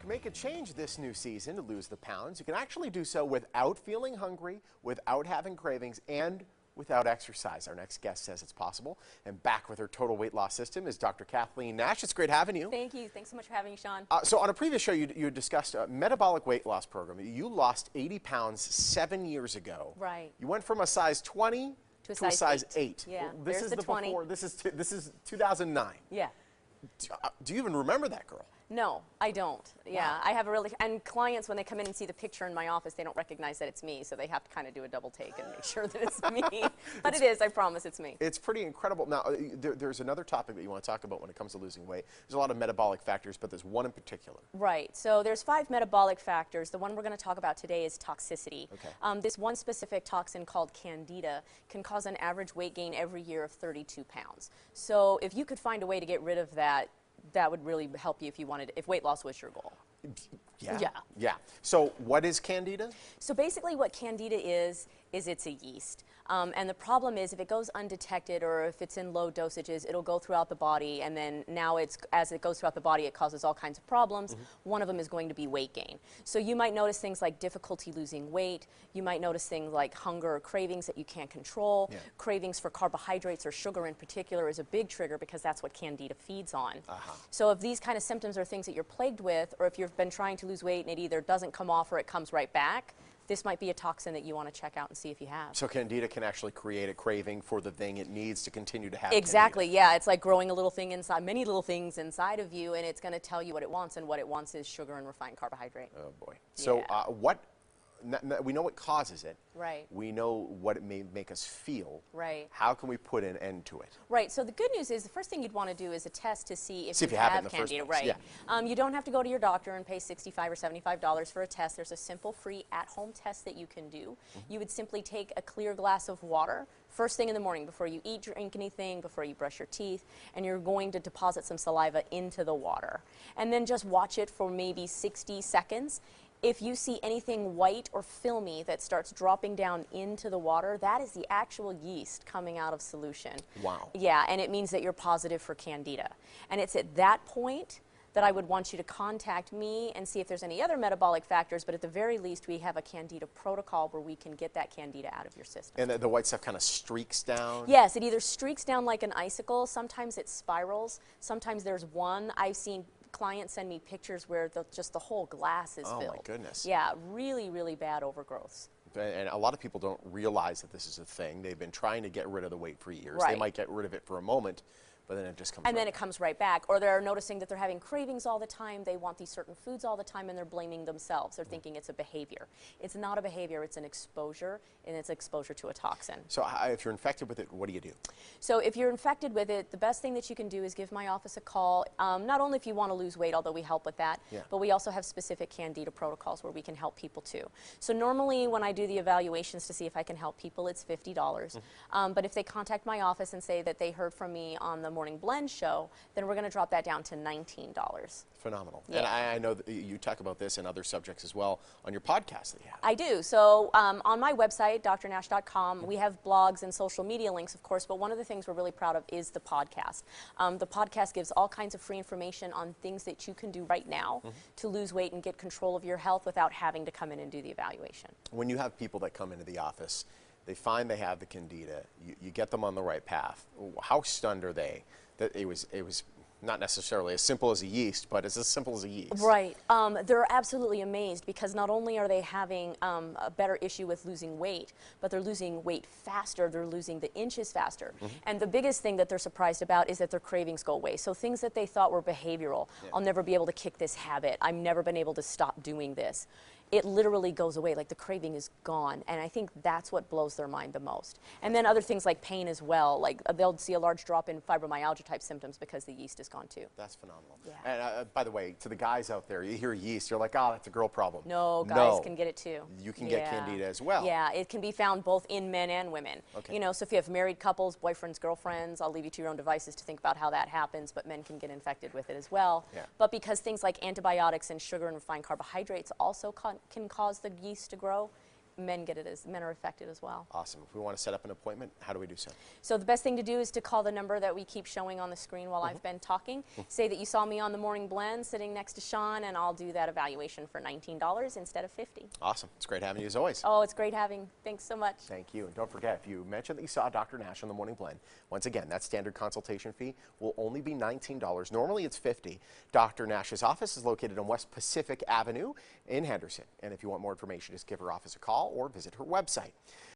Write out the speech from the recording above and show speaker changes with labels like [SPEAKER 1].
[SPEAKER 1] can make a change this new season to lose the pounds. You can actually do so without feeling hungry, without having cravings, and without exercise. Our next guest says it's possible. And back with her total weight loss system is Dr. Kathleen Nash. It's great having you.
[SPEAKER 2] Thank you. Thanks so much for having me, Sean.
[SPEAKER 1] So on a previous show, you discussed a metabolic weight loss program. You lost 80 pounds 7 years ago.
[SPEAKER 2] Right.
[SPEAKER 1] You went from a size 20 to a size 8.
[SPEAKER 2] Yeah,
[SPEAKER 1] Well, this
[SPEAKER 2] there's
[SPEAKER 1] is
[SPEAKER 2] the 20.
[SPEAKER 1] Before. This is 2009.
[SPEAKER 2] Yeah.
[SPEAKER 1] Do you even remember that girl?
[SPEAKER 2] No, I don't. Yeah,
[SPEAKER 1] Wow.
[SPEAKER 2] I have a really, and clients, when they come in and see the picture in my office, they don't recognize that it's me, so they have to kind of do a double take and make sure that it's me. But it is, I promise it's me.
[SPEAKER 1] It's pretty incredible. Now, there's another topic that you want to talk about when it comes to losing weight. There's a lot of metabolic factors, but there's one in particular.
[SPEAKER 2] Right. So there's 5 metabolic factors. The one we're going to talk about today is toxicity.
[SPEAKER 1] Okay.
[SPEAKER 2] This one specific toxin called Candida can cause an average weight gain every year of 32 pounds. So if you could find a way to get rid of that, that would really help you if weight loss was your goal.
[SPEAKER 1] Yeah. So what is Candida?
[SPEAKER 2] So basically what Candida is it's a yeast. And the problem is if it goes undetected or if it's in low dosages, it'll go throughout the body, and then now as it goes throughout the body, it causes all kinds of problems. One of them is going to be weight gain. So you might notice things like difficulty losing weight. You might notice things like hunger or cravings that you can't control.
[SPEAKER 1] Yeah.
[SPEAKER 2] Cravings for carbohydrates or sugar in particular is a big trigger because that's what Candida feeds on.
[SPEAKER 1] Uh-huh.
[SPEAKER 2] So if these kind of symptoms are things that you're plagued with, or if you've been trying to lose weight and it either doesn't come off or it comes right back, this might be a toxin that you want to check out and see if you have.
[SPEAKER 1] So Candida can actually create a craving for the thing it needs to continue to have.
[SPEAKER 2] Exactly,
[SPEAKER 1] Candida.
[SPEAKER 2] yeah. It's like growing a little thing inside, many little things inside of you, and it's going to tell you what it wants, and what it wants is sugar and refined carbohydrate.
[SPEAKER 1] Oh boy. So
[SPEAKER 2] Yeah.
[SPEAKER 1] we know what causes it.
[SPEAKER 2] Right.
[SPEAKER 1] We know what it may make us feel.
[SPEAKER 2] Right.
[SPEAKER 1] How can we put an end to it?
[SPEAKER 2] Right. So the good news is the first thing you'd want to do is a test to see if
[SPEAKER 1] you have it in the first
[SPEAKER 2] Candida.
[SPEAKER 1] place.
[SPEAKER 2] Right.
[SPEAKER 1] Yeah.
[SPEAKER 2] You don't have to go to your doctor and pay $65 or $75 for a test. There's a simple, free, at-home test that you can do. You would simply take a clear glass of water first thing in the morning before you eat, drink anything, before you brush your teeth, and you're going to deposit some saliva into the water. And then just watch it for maybe 60 seconds. If you see anything white or filmy that starts dropping down into the water, that is the actual yeast coming out of solution.
[SPEAKER 1] Wow.
[SPEAKER 2] Yeah, and it means that you're positive for Candida. And it's at that point that I would want you to contact me and see if there's any other metabolic factors, but at the very least we have a Candida protocol where we can get that Candida out of your system.
[SPEAKER 1] And the white stuff kind of streaks down?
[SPEAKER 2] Yes, it either streaks down like an icicle, sometimes it spirals, sometimes there's one. I've seen clients send me pictures where just the whole glass is filled.
[SPEAKER 1] Oh my goodness.
[SPEAKER 2] Yeah, really, really bad overgrowths.
[SPEAKER 1] And a lot of people don't realize that this is a thing. They've been trying to get rid of the weight for years.
[SPEAKER 2] Right.
[SPEAKER 1] They might get rid of it for a moment, but then it just comes
[SPEAKER 2] And
[SPEAKER 1] right
[SPEAKER 2] then it comes right back. Or they're noticing that they're having cravings all the time, they want these certain foods all the time, and they're blaming themselves. They're thinking it's a behavior. It's not a behavior, it's an exposure, and it's exposure to a toxin.
[SPEAKER 1] So if you're infected with it, what do you do?
[SPEAKER 2] So if you're infected with it, the best thing that you can do is give my office a call, not only if you want to lose weight, although we help with that, but we also have specific Candida protocols where we can help people too. So normally when I do the evaluations to see if I can help people, it's $50. But if they contact my office and say that they heard from me on the Morning Blend show, then we're going to drop that down to $19.
[SPEAKER 1] Phenomenal.
[SPEAKER 2] Yeah.
[SPEAKER 1] And I know that you talk about this and other subjects as well on your podcast that you have.
[SPEAKER 2] I do. So on my website, drnash.com, we have blogs and social media links, of course, but one of the things we're really proud of is the podcast. The podcast gives all kinds of free information on things that you can do right now to lose weight and get control of your health without having to come in and do the evaluation.
[SPEAKER 1] When you have people that come into the office, they find they have the Candida, you get them on the right path. How stunned are they that it was not necessarily as simple as a yeast, but it's as simple as a yeast?
[SPEAKER 2] Right. They're absolutely amazed because not only are they having a better issue with losing weight, but they're losing weight faster. They're losing the inches faster. And the biggest thing that they're surprised about is that their cravings go away. So things that they thought were behavioral, I'll never be able to kick this habit, I've never been able to stop doing this, it literally goes away, like the craving is gone, and I think that's what blows their mind the most. And then other things like pain as well, like they'll see a large drop in fibromyalgia type symptoms because the yeast is gone too.
[SPEAKER 1] That's phenomenal.
[SPEAKER 2] Yeah.
[SPEAKER 1] And by the way, to the guys out there, you hear yeast, you're like, oh, that's a girl problem.
[SPEAKER 2] No, guys can get it too.
[SPEAKER 1] You can get Candida as well.
[SPEAKER 2] Yeah, it can be found both in men and women.
[SPEAKER 1] Okay.
[SPEAKER 2] You know, so if you have married couples, boyfriends, girlfriends, I'll leave you to your own devices to think about how that happens, but men can get infected with it as well.
[SPEAKER 1] Yeah.
[SPEAKER 2] But because things like antibiotics and sugar and refined carbohydrates also can cause the yeast to grow, men are affected as well.
[SPEAKER 1] Awesome. If we want to set up an appointment, how do we do so?
[SPEAKER 2] So the best thing to do is to call the number that we keep showing on the screen while I've been talking. Say that you saw me on the Morning Blend sitting next to Sean, and I'll do that evaluation for $19 instead of $50.
[SPEAKER 1] Awesome. It's great having you as always.
[SPEAKER 2] Oh, it's great having. Thanks so much.
[SPEAKER 1] Thank you. And don't forget, if you mention that you saw Dr. Nash on the Morning Blend, once again, that standard consultation fee will only be $19. Normally it's $50. Dr. Nash's office is located on West Pacific Avenue in Henderson. And if you want more information, just give her office a call or visit her website.